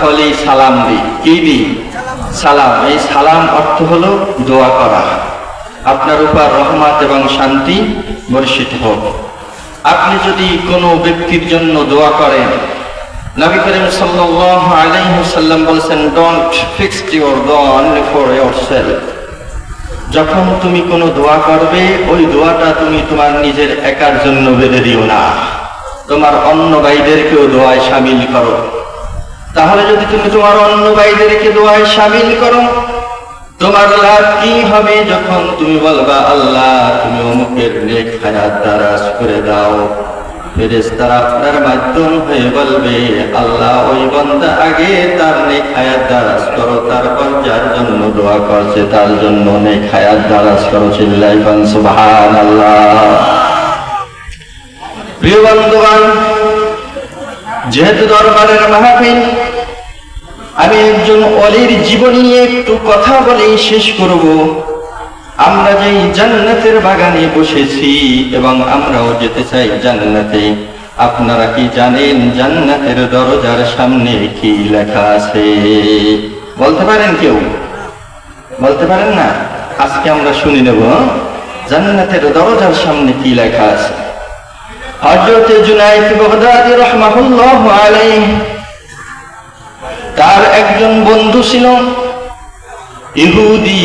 হলেই সালাম দিই। কি দিই? সালাম। এই সালাম অর্থ হলো দোয়া করা, আপনার উপর রহমত এবং শান্তি বর্ষিত হোক। আপনি যদি কোনো ব্যক্তির জন্য দোয়া করেন, নবী করিম সাল্লাল্লাহু আলাইহি ওয়াসাল্লাম বলেছেন, ডোন্ট ফিক্স ইউর দোয়া অনলি ফর ইয়োরসেলফ। যখন তুমি কোনো দোয়া করবে, ওই দোয়াটা তুমি তোমার নিজের একার জন্য বেঁধে দিও না, তোমার অন্য ভাইদেরকেও দোয়ায় শামিল করো। তাহলে যদি তুমি তোমার অন্য ভাইদেরকে দোয়ায় শামিল করো, তোমার লাভ কি হবে? যখন তুমি বলবা, আল্লাহ তুমি অমুকের নেক হায়াত দারাজ করে দাও, ফেরেশতারা আপনার মাধ্যম হয়ে বলবে, আল্লাহ ওই বান্দা আগে তার নেক হায়াত দারাজ করো, তারপর যার জন্য দোয়া করছে তার জন্য নেক হায়াত দারাজ করো। চিল্লাইয়া বলেন সুবহানাল্লাহ। প্রিয় বন্ধুগণ, যেহেতু দরবারের মাহফিল, আমি একজন ওলির জীবনী নিয়ে একটু কথা বলেই শেষ করব। আমরা যেই জান্নাতের বাগানে বসেছি এবং আমরাও যেতে চাই জান্নাতে, আপনারা কি জানেন জান্নাতের দরজার সামনে কি লেখা আছে? বলতে পারেন? কেউ বলতে পারেন না? আজকে আমরা শুনে নেব জান্নাতের দরজার সামনে কি লেখা আছে। হযরত জুনায়েদ বাগদাদী রাহমাতুল্লাহ আলাইহি, তার একজন বন্ধু ছিল ইহুদি।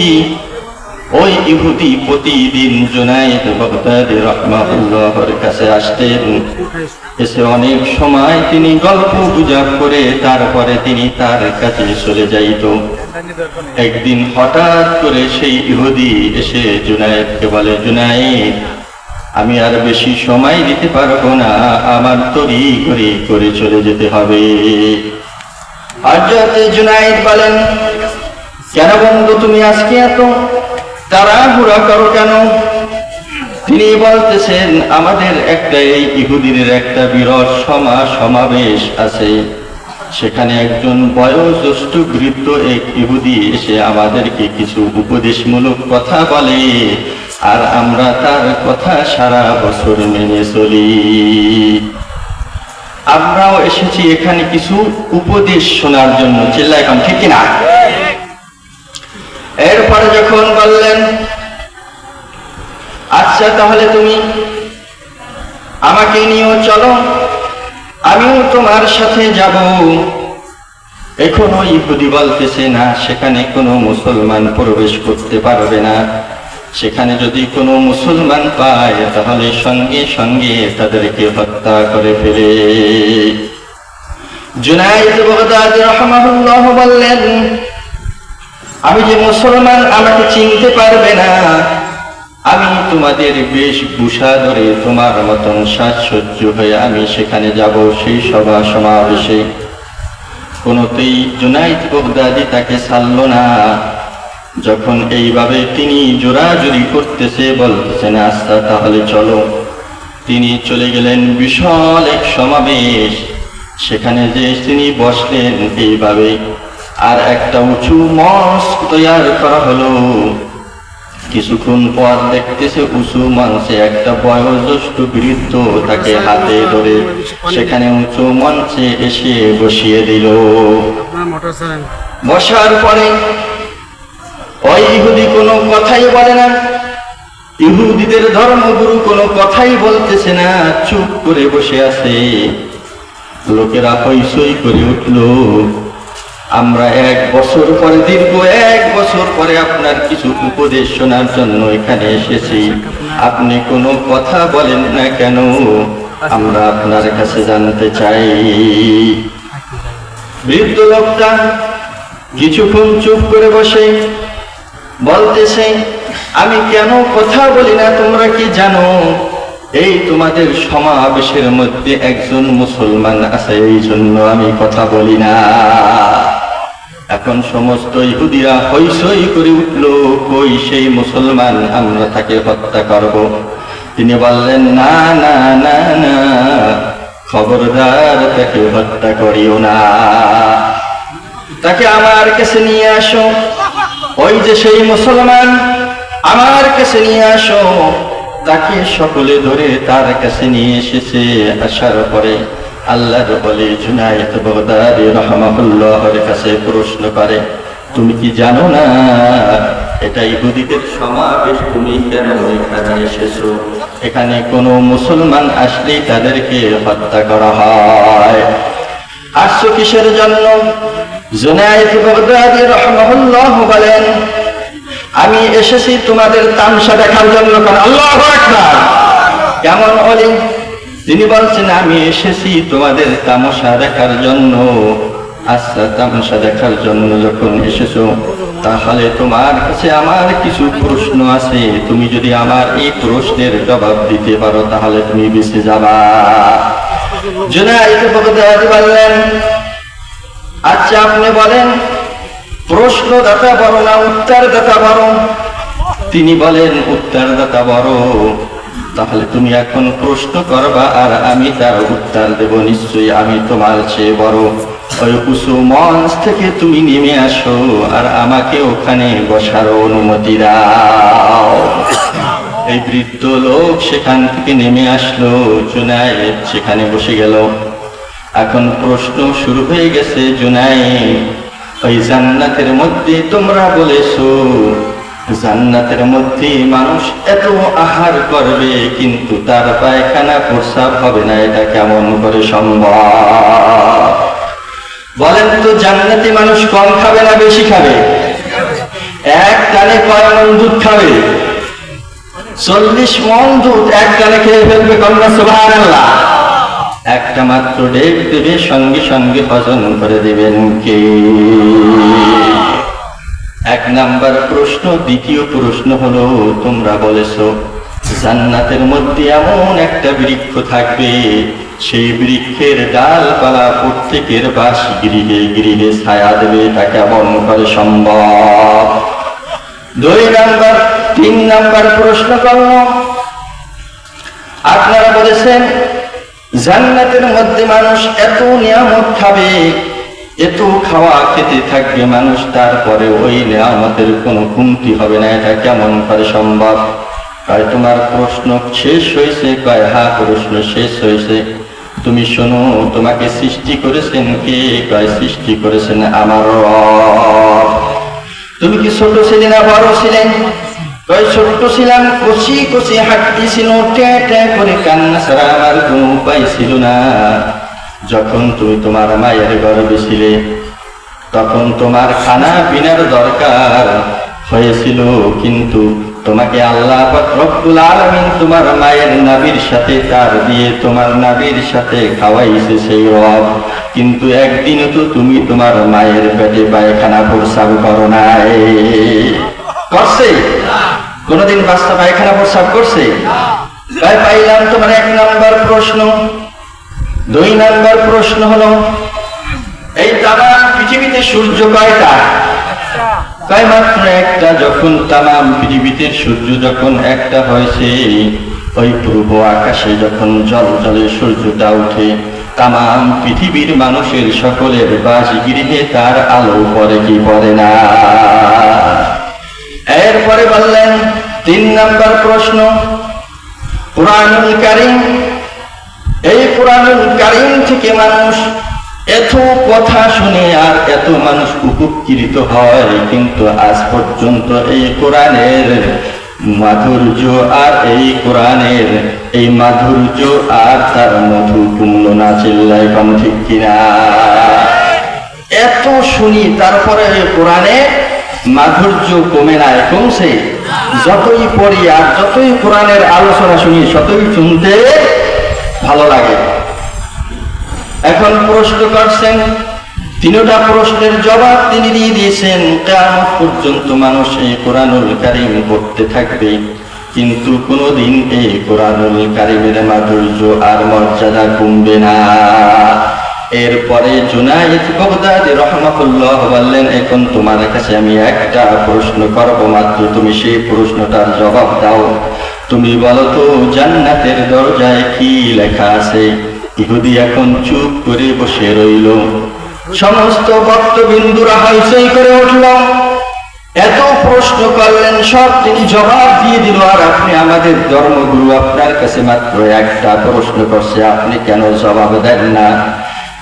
ওই ইহুদি প্রতিদিন জুনায়েদ বাগদাদী রাহমাতুল্লাহর কাছে আসতেন। এসে অনেক সময় তিনি গল্প গুজব করে তারপরে তিনি তার কাছে চলে যাইত। একদিন হঠাৎ করে সেই ইহুদি এসে জুনায়েদকে বলে, জুনায়েদ, আমি আর বেশি সময় দিতে পারবো না, আমার তড়িঘড়ি করে চলে যেতে হবে। হযরত জুনায়েদ বলেন, কেন বন্ধু তুমি আজকে এত তাড়াহুড়া করো কেন? তিনি বলতেছেন, আমাদের একটা এই ইহুদিদের একটা বিরট সমাবেশ আছে, সেখানে একজন বয়োজ্যেষ্ঠ বৃদ্ধ এক ইহুদি এসে আমাদেরকে কিছু উপদেশমূলক কথা বলে, আর আমরা তার কথা সারা বছর মেনে চলি। আমরাও এসেছি এখানে কিছু উপদেশ শোনার জন্য। চিল্লায় এখন ঠিক কিনা? এরপরে যখন বললেন, আচ্ছা তাহলে তুমি আমাকে নিয়েও চলো, আমিও তোমার সাথে যাব। এখনো ইহুদি বলতেছে না, সেখানে কোনো মুসলমান প্রবেশ করতে পারবে না, সেখানে যদি কোনো মুসলমান পায় তাহলে সঙ্গে সঙ্গে তাদেরকে হত্যা করে ফেলে। জুনায়েদ বাগদাদী রাহমাতুল্লাহ বললেন, আমি যে মুসলমান, আমাকে চিনতে পারবে না, আমি তোমাদের বেশভূষা ধরে তোমার মতন সাজসজ্জ হয়ে আমি সেখানে যাব, সেই সভা সমাবেশে। কোনতেই জুনায়েদ বাগদাদী তাকে ছাড়ল না। যখন এইভাবে তিনি জোরাজুরি করতেছে, বলতেছেন আচ্ছা তাহলে চলো, তিনি চলে গেলেন বিশাল এক সমাবেশ। সেখানে যে তিনি বসলেন এইভাবে, আর একটা উঁচু মঞ্চ তৈরি করা হলো। কিছুক্ষণ পর দেখতেছে উঁচু মঞ্চে একটা বয়োজ্যেষ্ঠ বৃদ্ধ তাকে হাতে ধরে সেখানে উঁচু মঞ্চে এসে বসিয়ে দিল। বসার পরে ওই ইহুদি কোনো কথাই বলে না, ইহুদিদের ধর্মগুরু কোনো কথাই বলতেছে না, চুপ করে বসে আছে। লোকেরা হইচই করে উঠল, আমরা 1 বছর পরে, দীর্ঘ 1 বছর পরে আপনার কিছু উপদেশ শোনার জন্য এখানে এসেছি, আপনি কোনো কথা বলেন না কেন? আমরা আপনার কাছে জানতে চাই। বৃদ্ধ লোকটা কিছুক্ষণ চুপ করে বসে বলতেছে, আমি কেন কথা বলি না তোমরা কি জানো? এই তোমাদের সমাবেশের মধ্যে একজন মুসলমান আছে, এই জন্য আমি কথা বলি না। এখন সমস্ত ইহুদিরা হইচই করে উঠল, কই সেই মুসলমান, আমরা তাকে হত্যা করব। তিনি বললেন, না না না না, খবরদার তাকে হত্যা করিও না, তাকে আমার কাছে নিয়ে আসো। ওই যে সেই মুসলমান, আমার কাছে নিয়ে আসো। তাকে সকলে ধরে তার কাছে নিয়ে এসেছে। আসার পরে আল্লাহর ওলি জুনায়েদ বাগদাদী রাহমাতুল্লাহর কাছে প্রশ্ন করে, তুমি কি জানো না এটা ইহুদিদের সমাবেশ, তুমি কেন এখানে এসেছো? এখানে কোনো মুসলমান আসলেই তাদেরকে হত্যা করা হয়। আসছো কিসের জন্য? জুনায়েদ বাগদাদী রাহমাতুল্লাহ বলেন, আমি এসেছি তোমাদের তামসা দেখার জন্য। আল্লাহু আকবার! কেমন ওলি? তিনি বলছেন, আমি এসেছি তোমাদের তামাশা দেখার জন্য। আচ্ছা, তামাশা দেখার জন্য যখন এসেছো, তাহলে তোমার কাছে আমার কিছু প্রশ্ন আছে। তুমি যদি আমার এই প্রশ্নের জবাব দিতে পারো তাহলে তুমি বেঁচে যাবা। জুনায়েদ বাগদাদী বললেন, আচ্ছা আপনি বলেন, প্রশ্নদাতা বড় না উত্তরদাতা বড়? তিনি বলেন, উত্তরদাতা বড়। তাহলে তুমি এখন প্রশ্ন করবা আর আমি তার উত্তর দেব। নিশ্চয়ই আমি তোমার চেয়ে বড়। ওই উঁচু মঞ্চ থেকে তুমি নেমে আসো আর আমাকে ওখানে বসার অনুমতি দাও। এই বৃদ্ধ লোক সেখান থেকে নেমে আসলো, জুনায়েদ সেখানে বসে গেল। এখন প্রশ্ন শুরু হয়ে গেছে, জুনায়েদ, ওই জান্নাতের মধ্যে তোমরা বলেছো জান্নাতের মধ্যে মানুষ এত আহার করবে কিন্তু তার পায়খানা প্রস্রাব হবে না, এটা কেমন করে সম্ভব? বলেন তো, জান্নাতি মানুষ কম খাবে না বেশি খাবে? এক টানে কয় মণ দুধ খাবে? 40 মণ দুধ এক টানে খেয়ে ফেলবে। কন্যা সুবহানাল্লাহ। একটা মাত্র ডেক দেবে, সঙ্গে সঙ্গে হজম করে দেবেন কে? এক নাম্বার প্রশ্ন। দ্বিতীয় প্রশ্ন হলো, তোমরা বলেছো জান্নাতের মধ্যে এমন একটা বৃক্ষ থাকবে, সেই বৃক্ষের ডালপালা প্রত্যেকের বাসি গৃহে গৃহে ছায়া দেবে, এটা কেমন করে সম্ভব? 2 নাম্বার। 3 নাম্বার প্রশ্ন করল, আপনারা বলেছেন জান্নাতের মধ্যে মানুষ এত নিয়ামত খাবে, এত খাওয়া খেতে থাকবে মানুষ, তারপরে ওই নিয়ামতের কোনো কমতি হবে না, এটা কেমন করে সম্ভব? কয় তোমার প্রশ্ন শেষ হয়েছে? কয় হ্যাঁ, প্রশ্ন শেষ হয়েছে। তুমি শোনো, তোমাকে সৃষ্টি করেছেন কে? কয় সৃষ্টি করেছেন আমার রব। তুমি কি ছোট ছিলে না বড় ছিলেন? কয় ছোট্ট ছিলাম, কচি কচি হাঁটতে ছিল, টে টে করে কান্না ছাড়া আমার কোনো উপায় ছিল না। যখন তুমি তোমার মায়ের গর্ভে ছিলে তখন তোমার খানা পিনার দরকার হয়েছিল, কিন্তু তোমাকে আল্লাহ পাক রব্বুল আলামিন তোমার মায়ের নাভির সাথে তার দিয়ে তোমার নাভির সাথে খাওয়াইছে সেই রব। কিন্তু একদিনও তো তুমি তোমার মায়ের পেটে পায়খানা প্রস্রাব করো নাই। করছে? কোনদিন বাচ্চা পায়খানা প্রস্রাব করছে? তাই পাইলাম তোমার 1 নাম্বার প্রশ্ন। 2 নাম্বার প্রশ্ন হলো, এই তামাম পৃথিবীতে সূর্য কয়টা? কয় মাত্র একটা। যখন তামাম পৃথিবীতে সূর্য যখন একটা হয়েছে, ওই পূর্ব আকাশে যখন জল জলে সূর্যটা উঠে, তামাম পৃথিবীর মানুষের সকলের বাসগৃহে তার আলো পড়ে কি পড়ে না? এরপরে বললেন 3 নাম্বার প্রশ্ন, কুরআনুল কারীম। এই কুরআনুল কারীম থেকে মানুষ এত কথা শুনে আর এত মানুষ উপকৃত হয়, কিন্তু আজ পর্যন্ত এই কোরআনের মাধুর্য আর এই কোরআনের এই মাধুর্য আর তার মধু কুমলো না। চিল্লাই কম ঠিক কিনা? এত শুনি তারপরে কোরআনে মাধুর্য কমে নাই, কমছে। যতই পড়ি আর যতই কোরআনের আলোচনা শুনি ততই শুনতে ভালো লাগে। এখন প্রশ্ন করছেন, 3টা প্রশ্নের জবাব তিনি দিয়ে দিয়েছেন। কিয়ামত পর্যন্ত মানুষ এই কোরআনুল কারীম পড়তে থাকবে, কিন্তু কোনোদিন এই কোরআনুল কারীমের মাধুর্য আর মর্যাদা কমবে না। এরপরে জুনায়েদ বাগদাদী রাহমাতুল্লাহ বললেন, এখন তোমার কাছে আমি একটা প্রশ্ন করব মাত্র, তুমি সেই প্রশ্নটার জবাব দাও। তুমি বলো তো, জান্নাতের দরজায় কি লেখা আছে? ইহুদি এখন চুপ করে বসে রইল। সমস্ত ভক্তবিন্দুরা হইচই করে উঠল। এত প্রশ্ন করলেন, সব তিনি জবাব দিয়ে দিল। আর আপনি আমাদের ধর্মগুরু, আপনার কাছে মাত্র একটা প্রশ্ন করছে, আপনি কেন জবাব দেন না?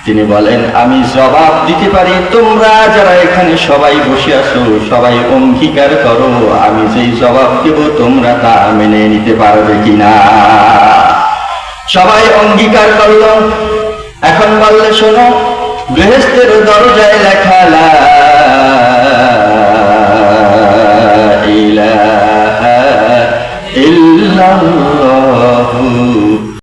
তিনি বলেন, আমি জবাব দিতে পারি, তোমরা যারা এখানে সবাই বসে আছো সবাই অঙ্গীকার করো আমি যেই জবাব দেব তোমরা তা মেনে নিতে পারবে কিনা। সবাই অঙ্গীকার করলো। এখন বললে, শোনো, বেহেশতের দরজায় লেখা লা